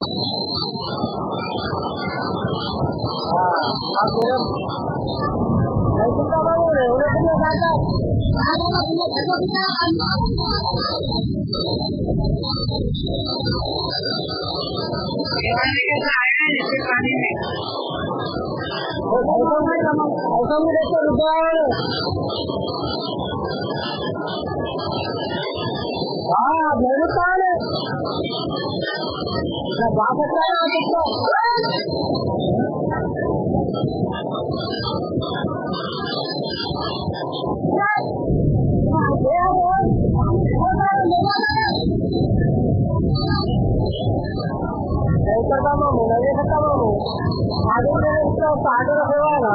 अब मेरे लाइसेंस का बाबू रे उन्हें कितने साल का ऐसा भी देखो रुपया हाँ मेरे पास मैं जा सकता है नहीं करता मामू नहीं सकता मामू आगे मेरे कार्ड रखेगा ना